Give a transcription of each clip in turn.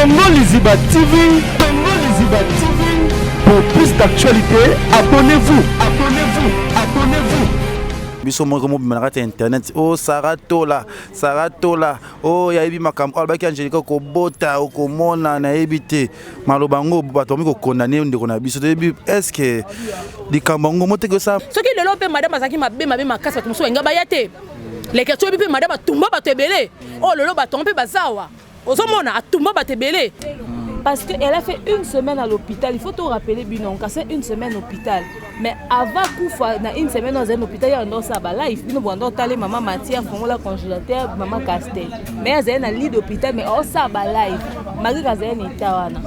Congo Liziba TV, Congo Liziba TV. Pour plus d'actualité, abonnez-vous, abonnez-vous, abonnez-vous. Biso mo comme manaka internet oh Saratola oh ya ibi makam albaki Angelica ko bota ko mona na ebité malobango bato mi ko condamner ndeko na biso debi est-ce que dikambango moteke ça soki lelo pe madame azaki mabe makasa tumuso enga bayate leke to bi pe madame tumba batebele oh lelo bato pe bazawa ozomona atumba batebele. Parce qu'elle a fait une semaine à l'hôpital. Il faut te rappeler, Binon, c'est une semaine à l'hôpital. Mais avant Koufa, une semaine dans un hôpital, il y a un autre life. Nous avons allé maman matière, la congélateur, maman castel. Mais il y a un lit d'hôpital, mais on ça life. Marie Kazen est tawana.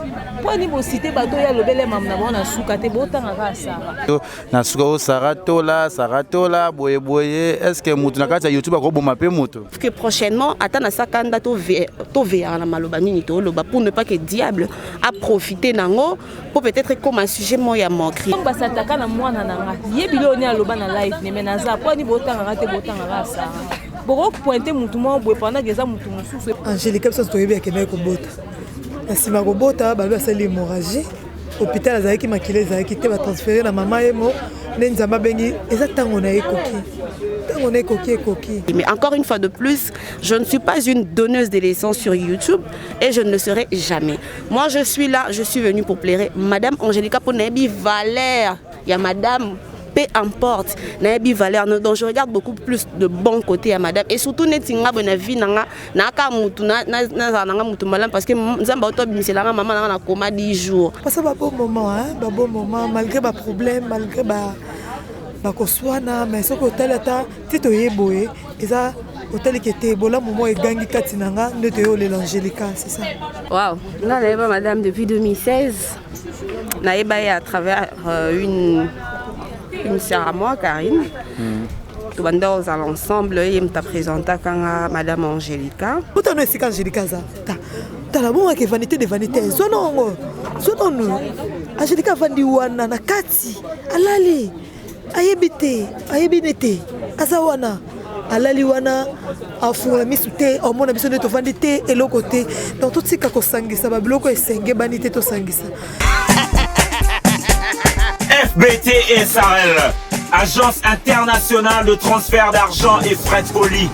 Pour nous citer, bateau ya lobele mamna bona soukate bota ngaka Sarah. Na souka Saratola, boye. Est-ce que mutu na kati ya YouTube ko boma pe mutu? Que prochainement, attendre ça kanda to VR na malobani ni to loba pour ne pas que diable à profiter nango pour peut-être comme un sujet moya moquerie. Donc ça t'aka na mwana nanga. Yebilo ni aloba na live ne menaza pour ni bota ngaka te bota ngaka Sarah. Boko pointer mutu mo boye pendant que ça mutu mususu. Angelique ça to yebi akena ko bota. Asima ko bota ba sali hémorragie. Hôpital azaki makile azaki te ba transférer na mama yemo nenzamba bengi exactement na ekoki. Mais encore une fois de plus, je ne suis pas une donneuse de leçons sur YouTube et je ne le serai jamais. Moi, je suis là, je suis venue pour plaire. Madame Angelica Ponebi Valère, il y a Madame, peu importe, Nabi Valère. Donc je regarde beaucoup plus de bons côtés à Madame et surtout netinga bonavi nanga naka mutu na nanga mutu malam parce que nzamba auto bimisela maman na coma 10 jours. Parce que bon moment malgré ba problème malgré ba bakoswana mais ce que hôtel ata tito yeboye eza hôtel qui était bola moment egangi katinanga ndeto yo l'Angelica c'est ça. Waouh, là là madame depuis 2016 naeba à travers une sœur à moi Karine. Tout le monde aux ensemble et me t'a présenté quand madame Angelica. Pourtant c'est Angelica ça. T'as la bonne que vanité de vanité. Sonon Angelica vandi wana na kati alali ayebinete azawana alali wana afungula misute omona biso ne to vandite eloko te donc tout sika ko sangisa ba biloko esenge banite to sangisa. FBT SARL, Agence internationale de transfert d'argent et frais de colis.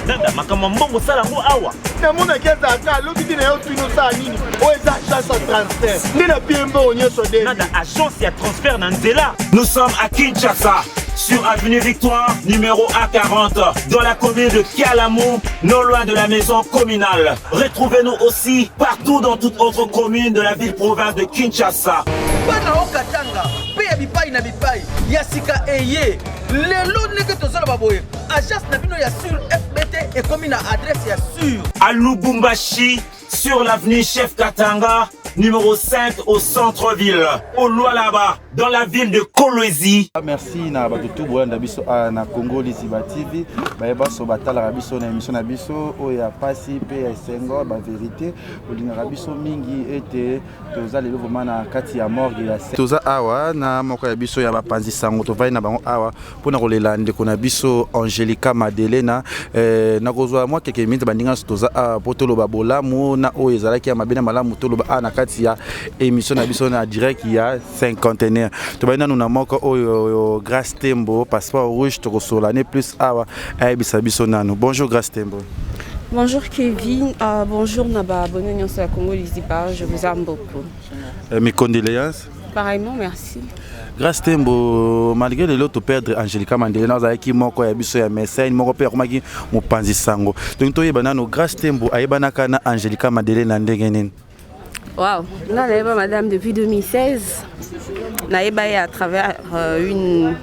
Nanda makamambongo sala ngo awa na mona keza ka loki na yo tuino sa nini o eza chance à transfert ni na piembo onyeso de Nanda agence ya transfert na nzela. Nous sommes à Kinshasa sur avenue Victoire numéro A40 dans la commune de Kialamou, non loin de la maison communale. Retrouvez-nous aussi partout dans toute autre commune de la ville-province de Kinshasa. Bana okatanga pe ya bipai na bipai ya sika eye lelo neke tozala baboye agence na bino ya sur FBT et comme na adresse ya sur à Lubumbashi sur l'avenue Chef Katanga numéro 5 au centre-ville, au Lualaba, dans la ville de Kolwezi. Merci na batutu boyanda biso na Congo Liziba TV. Ba so batala biso na émission na biso o ya pasi pe ya sengo ba vérité olinga biso mingi ete toza lelo vraiment na kati ya morgue ya toza awa na moko ya biso ya bapanzi sango to vai na bango awa pona kolela ndeko na biso Angelica Madelena na kozwa mwa keke minute bandinga toza potolo babolamu na o ezalaki ya mabena malamu tolo ba na kati ya émission na biso na direct ya 50e to baina nuna moko oyo Grace Tembo passeport rouge to kosolane plus awa ayebisa biso nanu. Bonjour Grace Tembo. Bonjour Kevin, bonjour Naba, bonne année sur la Congo Liziba, je vous aime beaucoup. Mes condoléances. Pareillement, merci. Grace Tembo, malgré le lot de perdre Angelica Madelena, vous avez qui moko ya biso ya message, moko pe komaki mopanzi sango. Donc to yebana no Grace Tembo ayebana kana Angelica Madelena ndengenen. Waouh, là là madame depuis 2016 naeba à travers une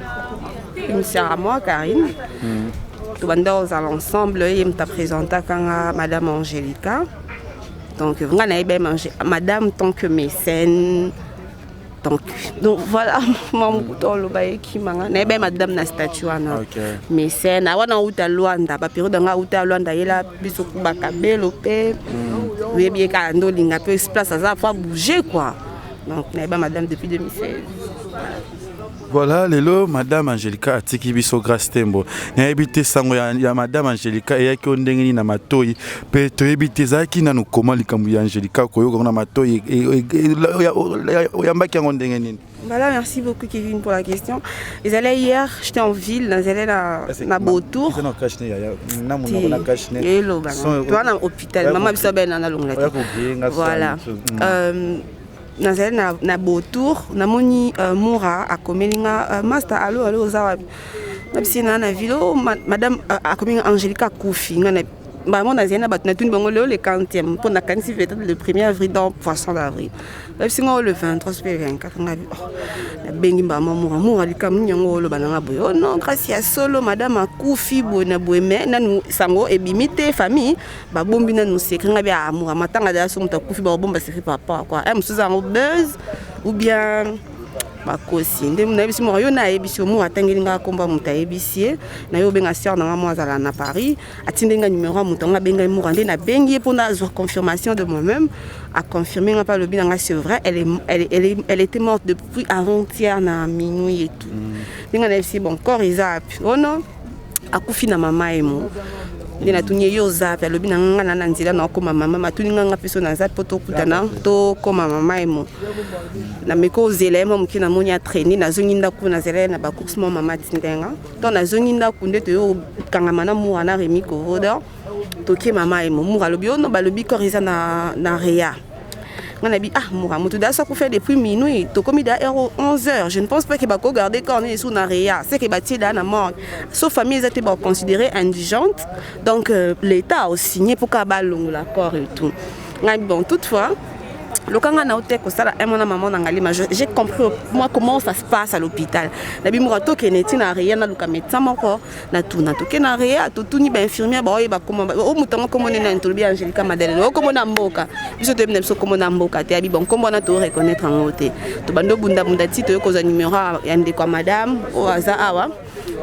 sœur à moi Karine. Tout le monde aux ensemble et me t'a présenté quand madame Angelica. Donc vraiment naeba madame tant que mécène. Donc voilà mon bouton le bail qui m'a naeba madame na statue ana mécène awana uta Luanda ba période nga uta Luanda yela biso bakabelo pe oui bien quand on linga peu place ça va bouger quoi. Donc, madame depuis 2016. Voilà, lelo madame Angelica atiki biso grâce tembo. Na ebité sango ya madame Angelica et yaki ondengeni na matoi. Pe to ebité zaki na nukoma likambu ya Angelica koyo na matoi ya mbaki ondengeni. Voilà, merci beaucoup Kevin pour la question. Ils allaient hier, j'étais en ville, ils allaient na Beautour. Ils ont caché na mon caché. Et là, tu vas à l'hôpital, maman biso ben na longue. Voilà. Nazali na Beautour namoni Moura akomelinga master allo zawabi nabisina na vilo madame akomelinga Angelica Koufi ngana vraiment nazali na batuna tuni bango le 40e pour na kanisi fête le 1er avril dans poisson d'avril nabisina le 23 juillet 24 ngabi na bengi mbama Moura likamu nyango lo bananga boyo non grâce à solo madame Koufi bona boeme nanu sango ebimite famille ba bombi nanu secret ngabi a Moura matanga da so muta Koufi ba bomba secret papa quoi em suzango buzz ou bien bakosi nde na biso mo yo na ebiso mo atangeli nga komba muta ebisie na yo benga sœur na moi azala na Paris atindenga numéro mutonga benga mo rende na bengi pour na avoir confirmation de moi-même a confirmé nga pas le bien nga c'est vrai elle était morte depuis avant-hier na minuit et tout ninga na si bon corps izap oh non akufi na mama emo ndina tunye yo zap ya lobi na nga na nzela na ko mama matuni nga peso na zap poto kutana to ko mama emo na meko zelema mukina monya traîner na zonginda ku na zela na ba course mama tindenga to na zonginda ku nde to yo kangama na mu na Remi Koroda to ke mama emo mu lobi ono ba lobi ko riza na Réa. On a dit ah Moura mutu da ça qu'on fait depuis minuit to comme da 11h je ne pense pas que ba ko garder quand on est sous na Réa c'est que ba ti da na mort sauf famille étaient ba considérée indigente donc l'état a signé pour ka ba longo l'accord et tout bon toutefois le kanga na hotel ko sala mon maman na ngali j'ai compris moi comment ça se passe à l'hôpital na bi Moura to keneti na Réa na luka médecin moko na tout na to ke na Réa to tuni ba infirmière ba oye ba comment o mutango comment na ntolobi Angelica Madeleine o comment na mboka biso to binem so comment na mboka te abi bon comment na to reconnaître en hôtel to bando bunda ti to ko za numéro ya ndeko madame o aza awa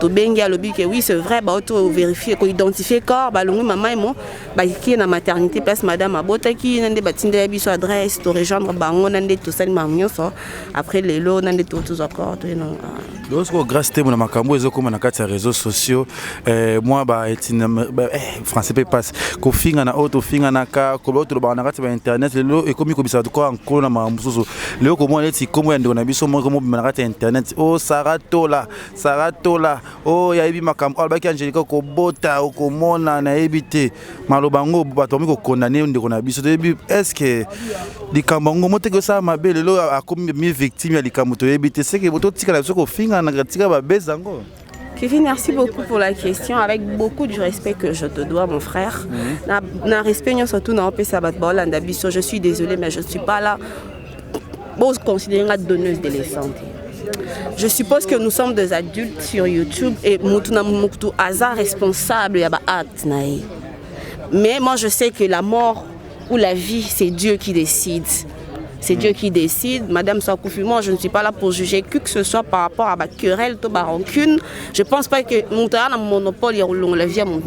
to bengi alobi que oui c'est vrai ba auto vérifier ko identifier corps ba longu maman et moi ba ki na maternité place madame abotaki nande batinde biso adresse to rejoindre bango nande to salima nyonso après lelo nande to tous encore to non lorsque grâce temo na makambo ezo koma na kati ya réseaux sociaux moi ba etina français pe passe ko finga na auto finga na ka ko auto ba na kati ba internet lelo e komi ko bisa ko encore na mamususu lelo ko mo leti komo ya ndo na biso mo komo na kati ya internet o saratola oh ya ebi makambo albaki Angelica ko bota ko mona na ebité malobango bato mi ko condamner ndeko na biso debi est-ce que likambo ngo moteke ça mabe lelo akomi mi victime ya likambo to ebité c'est que boto tika la biso ko finga na tika ba bezango. Kevin, merci beaucoup pour la question. Avec beaucoup du respect que je te dois, mon frère. Na respect, surtout dans le Sabat Bolanda Biso. Je suis désolée, mais je ne suis pas là pour considérer la donneuse de la santé. Je suppose que nous sommes des adultes sur YouTube et Moutuna Mouktou Aza responsable de l'acte. Mais moi, je sais que la mort ou la vie, c'est Dieu qui décide. C'est Dieu qui décide. Madame Sakoufi, moi je ne suis pas là pour juger qui que ce soit par rapport à ma querelle, ma rancune. Je ne pense pas que mon monopole est la vie à mon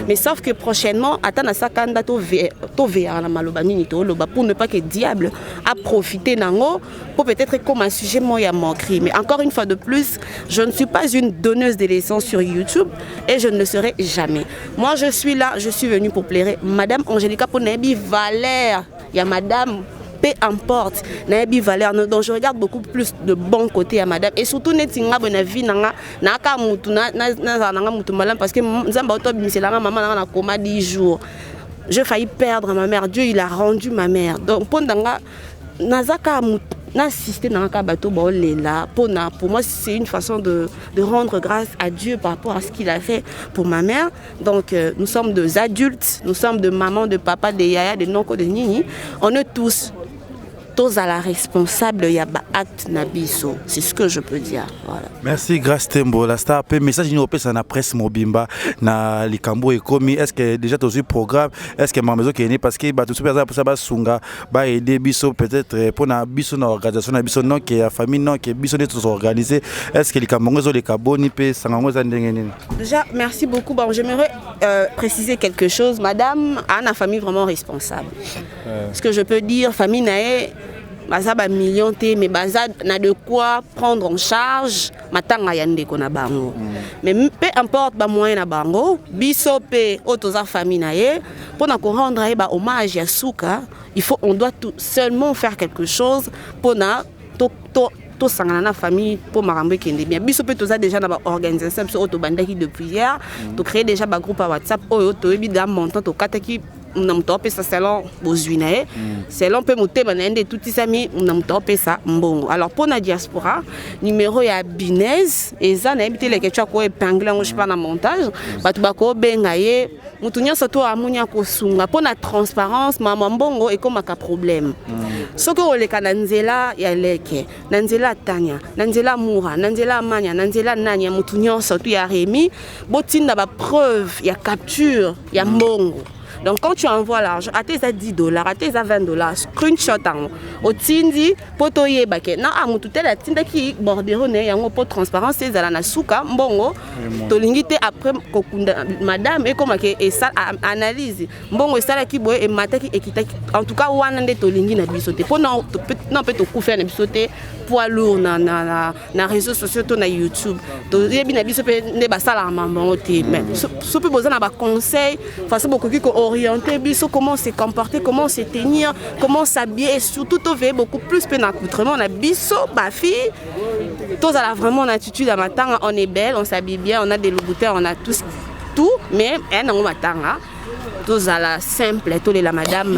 mais sauf que prochainement, attends sa candidat pour ne pas que le diable a profité d'ango pour peut-être comme un sujet moi à moquerie. Mais encore une fois de plus, je ne suis pas une donneuse de leçons sur YouTube et je ne le serai jamais. Moi je suis là, je suis venue pour plaire Madame Angelica Ponebi Valère. Il y a Madame peu importe, Nabi Valère, donc je regarde beaucoup plus de bon côté à madame et surtout netinga bona vie nanga naka mutu na mutu malam parce que nzamba oto bimisela maman na coma 10 jours. Je failli perdre ma mère, Dieu il a rendu ma mère. Donc pendant nazaka n'assister dans un bateau là pour moi c'est une façon de rendre grâce à Dieu par rapport à ce qu'il a fait pour ma mère. Donc nous sommes des adultes, nous sommes de maman, de papa, de yaya, de nonko, de nini. On est tous à la responsable yaba acte nabiso, c'est ce que je peux dire. Voilà. Merci grâce Tembo la star pe message ni opesa na presse mobimba na likambo ekomi est-ce que déjà tu as programme est-ce que ma maison qui est parce que ba tout super pour ça ba sunga ba aider biso peut-être pour na biso na organisation na biso non que la famille non que biso de tous organiser est-ce que likambo ngozo le kaboni pe sangango za ndenge nini. Déjà merci beaucoup. Bon j'aimerais préciser quelque chose. Madame a une famille vraiment responsable. Ce que je peux dire famille nae baza ba million te mais baza na de quoi prendre en charge matanga ya ndeko na bango mais peu importe ba moyen na bango biso pe otoza famille na ye pour na ko rendre ba hommage ya suka on doit seulement faire quelque chose pour na to sangana na famille pour marambe kende bien biso pe toza déjà na ba organisation biso to bandaki depuis hier to créer déjà ba groupe à WhatsApp oyo to ebi da montant to kataki na mtope sa selon bozuina selon pe motema na ende tout isami na mtope sa mbongo alors pour na diaspora numéro ya Binez eza na ebité les question ko épingler on je pas na montage batu bako benga ye mutu nyonso to amunya ko sunga pour na transparence mama mbongo e comme ka problème soko oleka na nzela ya leke na nzela tanya na nzela mura na nzela manya na nzela nanya mutu nyonso to ya remi botinda ba preuve ya capture ya mbongo. Donc quand tu envoies l'argent, à tes $10, à tes $20, screenshot au tindi poto yebake na amututel la tinda ki bordero ne yango po transparence c'est za na suka mbongo to lingite après kokunda madame et comme que et ça analyse mbongo sala ki boye et mataki ekitaki en tout cas wana nde to lingi na bisote po non peut to kufa na bisote poids lourd na réseaux sociaux to na YouTube to yebi na bisote nde basala mbongo te mais so pe besoin na ba conseil face beaucoup qui orienter biso comment se comporter comment se tenir comment s'habiller et surtout to veiller beaucoup plus pe na accoutrement na biso ba fille tous à la vraiment attitude à matanga on est belle on s'habille bien on a des loubouteurs on a tout mais elle n'a pas matanga tous à la simple tous les la madame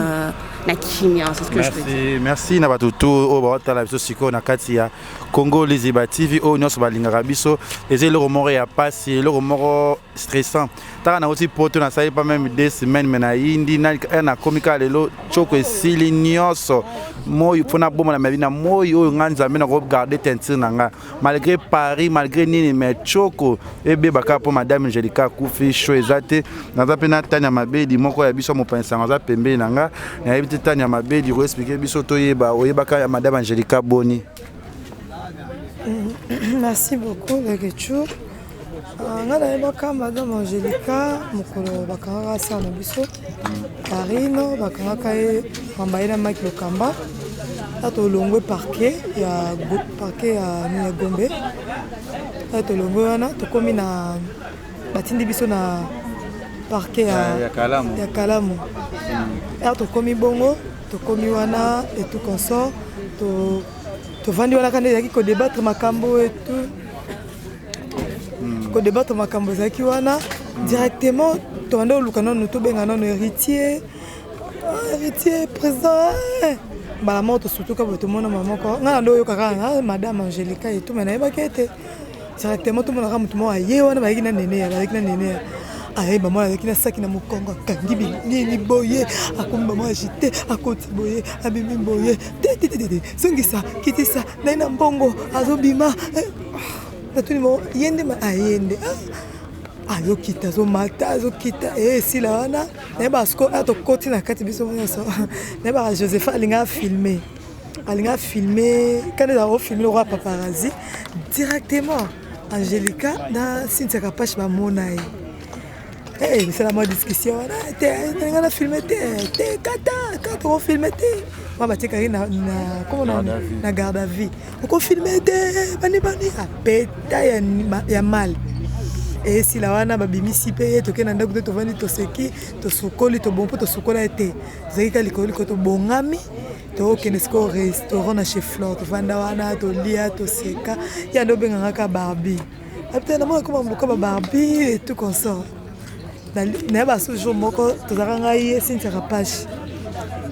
na kimia c'est ce que je peux dire merci na batutu o ba tala biso siko na kati ya Congo Liziba TV o nyoso balingaka biso eze le moro ya pasi le moro stressant taka na aussi poto na sai pas même 2 semaines mais na indi na komika lelo choko esili nyoso moyo fona bomo na mabina moyo o nganza mena ko garder teinture nanga malgré Paris malgré nini mais choko ebe baka po madame Angelica kufi show ezate na zapena tanya mabedi moko ya biso mo pensa ngaza pembe nanga na ebiti tanya mabedi ko expliquer biso to yeba oyebaka ya madame Angelica Boni. Merci beaucoup le Getchou. Ngana ebaka madame Angelica mukolo bakanga sa na biso Karino bakanga kai mambaira Mike Lokamba ato longwe parquet ya Gombe ato longwe wana to komi na batindi biso na parquet ya Kalamu ato komi bongo to komi wana et tout consort to vandi wana kana yaki ko débattre makambo et tout ko débattre makambo zaki wana directement to vanda lukana no to benga no héritier président bala moto surtout ka boto mona maman ko ngana ndo yo kaka madame Angelica et tout mais na bakete directement to mona ka mutu mo aye wana ba yiki na nene aye maman avec na saki na mukongo kangibi ni boye akumba mo agité akoti boye abimi boye songisa kitisa na mbongo azobima natuni mo yende ma ayende ayo kita zo mata zo kita sila wana na ba sko ato koti na kati biso so na ba Joseph alinga filmer quand il a filmé le roi paparazzi directement Angelica na Cynthia Kapache ba monae c'est la mode discussion on a filmé quand on filmé moi bah tiens na comment na garde à vie on filmé bani a peta ya mal et si la wana ba bimisi pe to kena ndako to vandi to seki to sukoli to bompo to sukola ete zeka likoli ko to bongami to kenesko restaurant na chef Flore to vanda wana to lia to seka ya ndo benga ka Barbie après na moi comment mboka ba Barbie et tout consort na ba so jour moko to zaranga yi Cynthia Kapache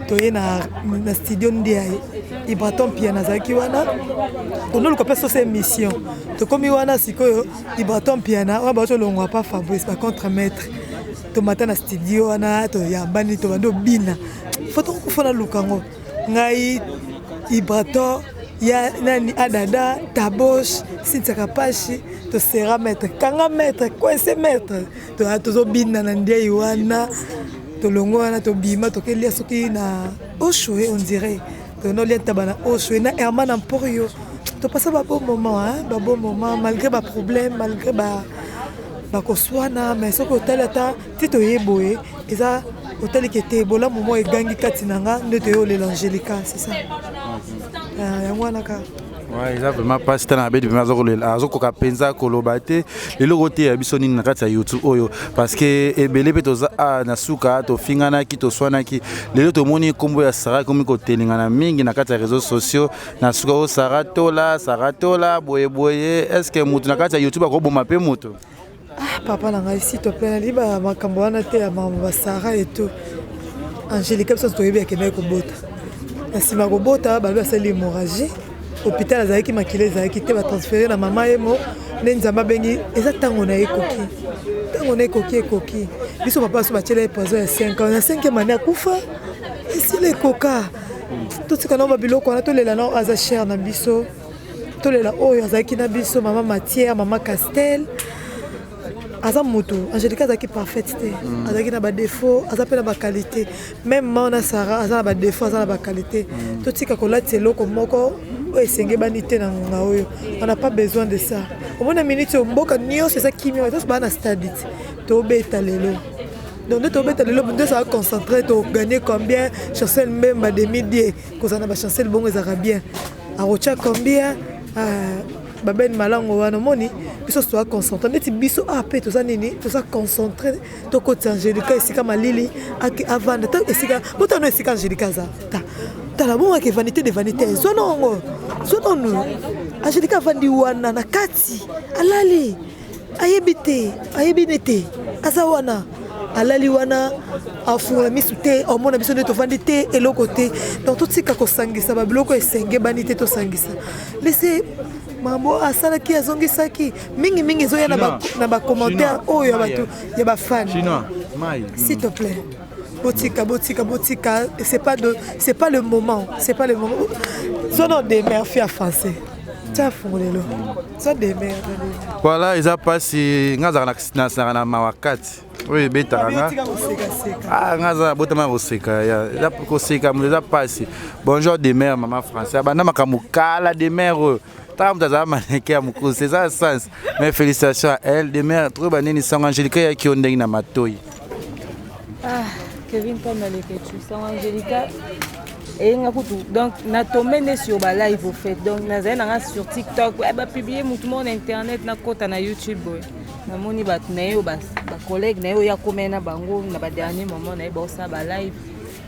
to ye na studio ndia Ibraton Piana zaki wana on le copé sur ces missions to komi wana sikoyo Ibraton Piana wa ba to longwa pa Fabrice par contre maître to mata na studio wana to ya bani to bando bina foto ko fona lukango ngai Ibraton ya nani adada tabosh Cynthia Kapache to sera maître kanga maître quoi c'est maître to zo bina na ndia iwana to longo wana to bima to kelia soki na Oshoe on dirait to no lieta bana Oshoe na Herman Emporio to passer ba bon moment malgré ba problème malgré ba koswana mais soko hôtel ata tito yeboye eza hôtel qui était bola moment egangi katinanga nde to yo l'Angelica c'est ça yango wana kaka. Ouais, ils ont vraiment pas si t'as envie de venir à Zokoka Penza Kolobate les logotés à Bissoni na kati ya YouTube oyo parce que ebele pe toza na suka to fingana ki to swana ki lelo to moni kombo ya Sara komi ko telingana mingi na kati ya réseaux sociaux na suka o Sara tola boye est-ce que mutu na kati ya YouTube ko boma pe mutu Papa nanga ici to pe liba makambo wana te ya mama Sara et tout Angélique ça to yebe ke ko bota na sima ko bota ba ba sali hémorragie hôpital azalaki makile ezalaki te batransféré na mama ye mo nde nzambe abengi eza ntango na ekoki biso papa so batiela ye poison ya 5 ans na 5e année akufa esila ekoka totika na babiloko wana tolela na aza cher na biso tolela oyo azalaki na biso mama Matière mama Castel aza moto Angélique azalaki parfaite te azalaki na badéfaut aza mpe na baqualité même mana Sara aza na badéfaut aza na baqualité totika kolati eloko moko esenge banité na ngonga oyo on n'a pas besoin de ça au moins na minute mboka nyonso eza kimia toso bana stade tobeta lelo donc tobeta lelo nde ça va concentrer to gagner combien chancel même ba demi-die kozana ba chancel bongo ezaka bien arocha combien baben malango wana moni biso so concentré neti biso pe toza nini toza concentré to côté Angélique esika malili avant ta esika botano esika Angélique za ta la bonga ke vanité de vanité zonongo Angélique vandi wana na kati alali ayebinete aza wana alali wana afungola misu te omona biso nde tovandi te eloko te donc totika kosangisa babiloko esenge bani te tosangisa laisse mambo asalaki azongisaki mingi ezoya na bacommentaire oyo ya bafan s'il te plaît botika c'est pas le moment sono des mères filles français tia fungolelo so des mères voilà ils a passé ngazana na mawakati oui betanga ngaza botama boseka ya koseka mleza passé bonjour des mères maman français bana makamukala des mères c'est ça le sens. Mais félicitations à elle. Demain, trop banni sans Angélique qui ont na matoi. Kevin comme les que sans Angélique et donc na tombé sur ba live au fait. Donc na zena sur TikTok, ba publier tout le monde internet na kota na YouTube. Na moni ba nayo ba collègue nayo ya komena bango na ba dernier moment na ba ça ba live.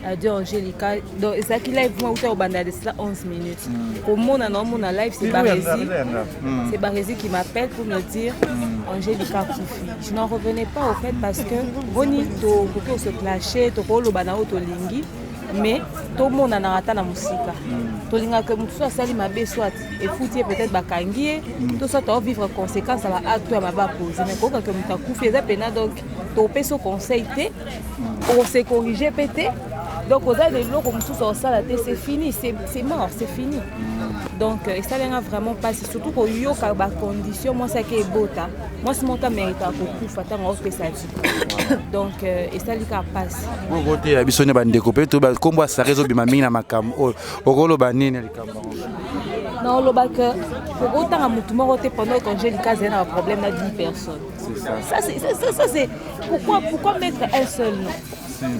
Adieu Angélique. Donc ça qui live moi au banda de cela 11 minutes. Comme on a normalement live c'est Barési qui m'appelle pour me dire Angélique Koufi. Je n'en revenais pas au fait parce que boni to ko se clasher to ko lo bana auto lingi mais tout le monde a narrata na musika. To linga que mutu so sali mabe soit et fouti peut-être bakangie tout ça to vivre conséquence à la acte à ma ba poser mais ko que mutu Koufi za pena donc to peso conseil té on s'est corriger pété. Donc, aux aides de l'eau, comme tout ça, c'est fini, c'est mort, c'est fini. Donc, ça n'a vraiment pas. C'est surtout qu'il y a des conditions. Moi, c'est qui est beau. Moi, c'est mon temps mérite à beaucoup. Fata, on fait ça. Donc, ça n'a pas passé. Vous côté, il y a des découpés. Comment ça résout bien ma makam? Au rôle banine les camarades. Non, le bac. Pour autant, à mon pendant qu'Angélique a un problème à 10 personnes. Ça, c'est. Pourquoi mettre un seul nom?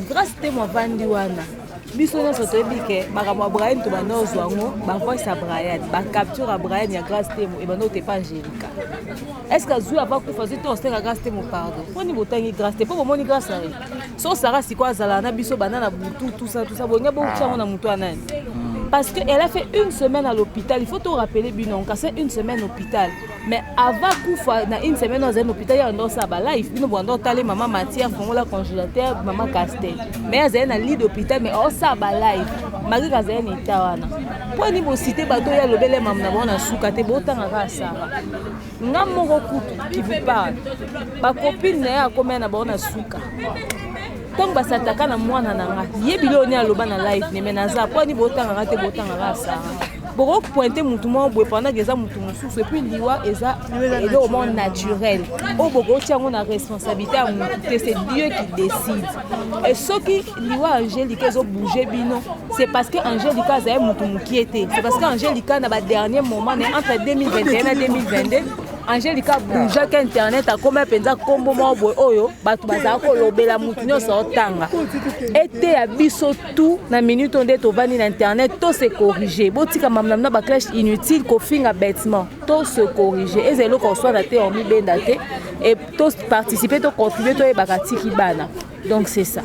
Grâce à moi Vandiwana, biso na soto ebike makamwa Brian to bana zwango ba voice à Brian, ba capture à Brian ya grâce temo et bana te pas Angélique. Est-ce que Zou va faire tout on grâce temo pardon. On ni botangi grâce te pour moni grâce à elle. So Sarah si quoi zala na biso bana na butu tout ça bonga bon tchamo na mutu anani. Parce qu'elle a fait une semaine à l'hôpital. Il faut te rappeler, Binon, c'est une semaine à l'hôpital. Mais avant une semaine dans un hôpital, il y a un autre sabala. Il faut que maman Matière, la congélateur, maman Castel. Mais il y a un lit d'hôpital, mais au sabala. Malgré que il y a un état. Pour nous citer, il y a le bel maman na soukate, botan à Sarah. N'a mon recours qui vous parle. Ma copine n'est à combien na souka. Tant que ça t'attaque à moi, il y a un loban à live, mais naza, pas ni botan à rater botan à rasa. Pour pointer mon tourment, pendant que ça mon souffle, et puis l'iwa est ça, et le moment naturel. Au Bogo, tiens, on a responsabilité à mon c'est Dieu qui décide. Et ce qui l'iwa Angélique a bougé bino, c'est parce que Angélique a mon qui était. C'est parce qu'Angélique n'a pas dernier moment, entre 2021 et 2022. Angelica boujaki internet akoma mpenza kombo moko boye oyo bato bazala kolobela mutu nyonso otanga ete ya biso tout na minute onde tovandi na internet to se corriger botika mamna na baclash inutile kofinga bêtement to se corriger ezelo ko soit na te on mibenda te et to participer to contribuer to yebaka tiki bana donc c'est ça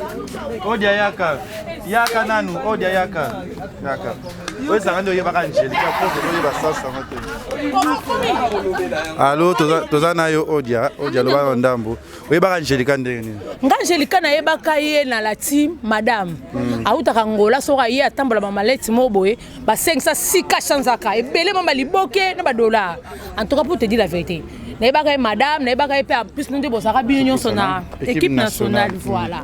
Odia yaka nanu Odia yaka oyesanga nde oyebaka Angelica pose oyeba sasa mote allo toza na yo Odia loba na ndambo oyebaka Angelica ndenge nini nga Angelica nayebaka ye na la team madame autaka ngola soka ye atambola bamaleti mo boye basengisa sika chanzaka ebele mama liboke na badola en tout cas pour te dire la vérité nayebaka ye madame nayebaka ye pe en plus nde bosaka bino nyonso na équipe nationale voilà.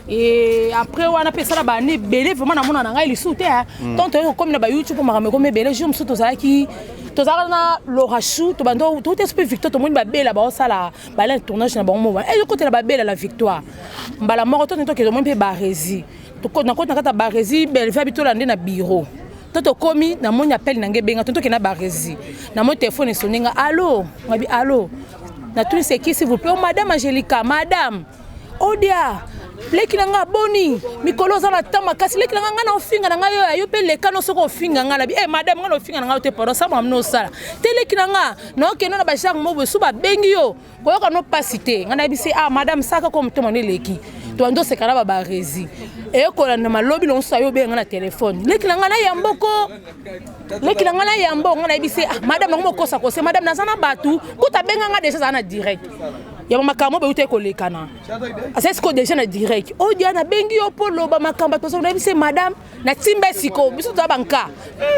Et après on a fait ça là-bas né belé vraiment na mona nanga il souté donc comme na ba YouTube makamé comme belé je me souto ça qui tozala na l'orachou to bando tout esprit victoire to moni ba bela ba osala ba la tournage na ba mo et le côté la ba bela la victoire mbala moko to ke to moni pe barezi to ko na ko na kata barezi bel fa bito lande na bureau toto komi na moni appel na ngebenga to ke na barezi na mo téléphone soninga allo ngabi allo na tout ce qui s'il vous plaît madame Angelica madame Odia leki nanga boni mikolo za la tama kasi leki nanga na ofinga nanga yo pe leka no soko ofinga ngala bi madame ngana ofinga nanga te pardon ça mamno sala te leki nanga no ke no na ba charme mo besu ba bengi yo koyoka no pasité ngana bi se madame saka ko mtomo ne leki to ando se kala ba rezi e ko na malobi no sa yo be ngana téléphone leki nanga na yamboko leki nanga na yambo ngana bi se madame ngamo kosa ko se madame na sana batu kuta benga nga déjà na direct ya makambo be ute ko lekana c'est ko déjà na direct Odia na bengi yo polo ba makamba to so na bise madame na timbe siko biso to banka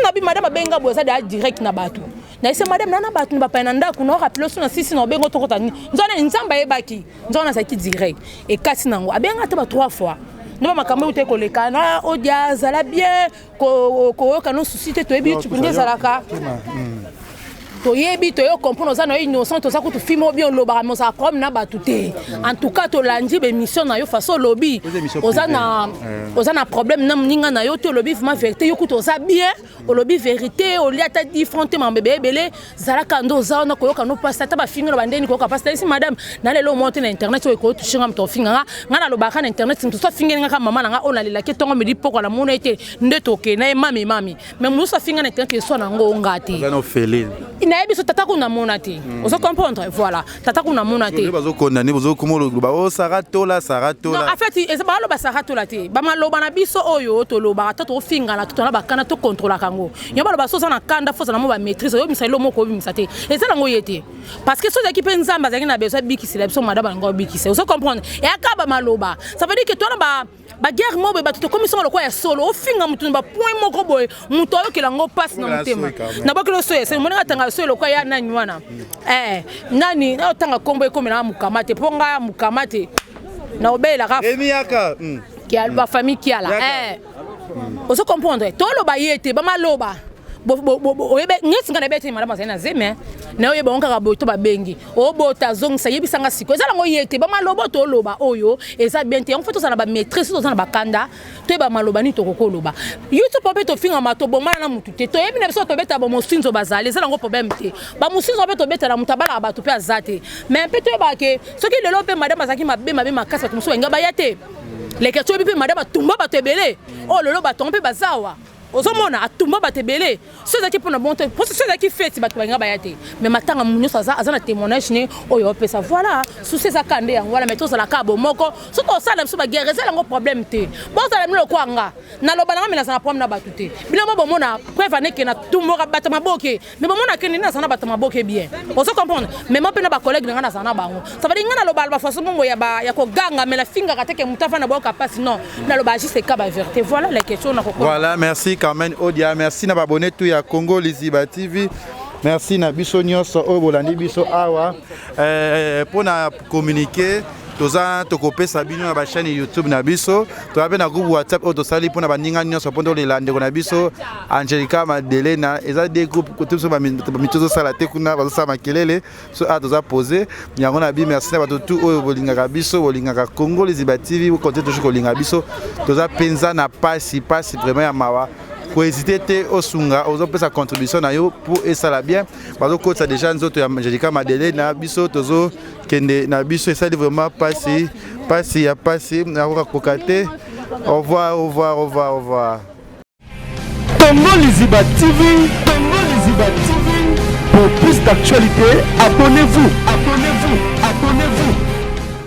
na bi madame benga boza da direct na batu na ise madame na batu ba pa na ndako na rappeler so na sisi na bengo to kota nzona nzamba yebaki nzona sa ki direct et kasi nango abenga te ba 3 fois no makambo ute ko lekana Odia zala bien ko ka no susciter to ebi tu kunde zalaka toyebi toyo comprendre ça no innocent to ça ko to fimo bien lobara mo ça comme na batute en tout cas to landi be mission na yo façon lobby ozana problème na ninga na yo to lobby vraiment vérité yo ko to ça bien au lobby vérité au liata différente ma bébé belé zala kando za na ko yo kano pasta ta ba finga ba ndeni ko ka pasta ici madame na lelo monter na internet ko to shinga mto finga ngana lobaka na internet to so finga nga mama na nga ona lela ke tongo me di poko la mona ete ndeto ke na mami mais musa finga na internet so na ngo ngati ngano feline inaebi so tata kuna mona te ozo comprendre voilà tata kuna mona te bazo condamner bazo komolo ba o saratola non en fait eza ba lo ba saratola te ba maloba na biso oyo to loba to finga na to na bakana to contrôler kango yo ba lo ba so na kanda fo na mo ba maîtrise yo misalo moko bimisa te eza ngo yete parce que so za ki penzamba za na beso bikisi la biso madaba ngo bikisi ozo comprendre et akaba maloba ça veut dire que toi ba guerre mo ba to commission lo ko ya solo o finga mutu ba point moko boy muto yo ke la ngo passe na mutema na ba kilo so c'est mo nga tanga so lo ko ya nani wana nani na tanga kombo e komela mukamate ponga mukamate na obela ka emiaka ki a ba famille ki ala ozo comprendre to lo ba yete ba maloba oyebe ngesinga na bete madame azana zeme na oyeba onka ka boto ba bengi obota zongisa yebisanga siko ezala ngo yete ba maloba to loba oyo eza bien te en fait to sana ba maîtrise to sana ba kanda to ba maloba ni to kokoloba YouTube peut to finga mato bomana na mutu te to yebi na biso to beta ba mosinzo bazali ezala ngo problème te ba mosinzo be to beta na mutabala ba to pe azate mais peut to ba ke soki lelo pe madame azaki mabe makasa to muso nga ba yate les questions bi pe madame tumba ba to belé oh lelo ba tombe bazawa ozomona atumba batebele ceux qui pour na bonté pour ceux qui fait ti batwenga bayate mais matanga munyo ça azana témoignage ni oyo pesa voilà sous ces akande yango voilà mais to za la kabo moko so to sala so ba guerre ça ngo problème te bon ça le kwanga na lobana ngami na sana problème na batute bila mo bomona preuve ne ke na tumba batama boke mais bomona ke ni na sana batama boke bien on se comprendre mais mo pe na ba collègue na sana bango ça veut dire ngana lobala ba façon mo ya ko ganga mais la finga kateke mutafa na boka passe non na loba juste ka ba vérité voilà la question na ko voilà merci Carmen Odia, merci na abonné tout ya Congo Liziba TV. Merci na biso nyonso o bolandi biso awa pour na communiquer toza tokope sabino na ba chaîne YouTube na biso to abe na groupe WhatsApp o to sali pour na baninga nyonso pondo le lande ko na biso Angelica Madelena eza des groupes ko tout so ba mitozo sala te kuna ba so makelele so a toza poser yango na bi merci na bato tout o bolinga biso bolinga Congo Liziba TV ko konte toujours ko linga biso toza penza na pasi vraiment ya mawa hésiter te osunga ozopesa contribution na yo pour esala bien bazokotisa déjà nzoto ya Angelica Madeleine na biso tozo kende na biso esali vraiment pasi nakoka koka te. Au revoir. Congo Liziba TV, pour plus d'actualité, abonnez-vous.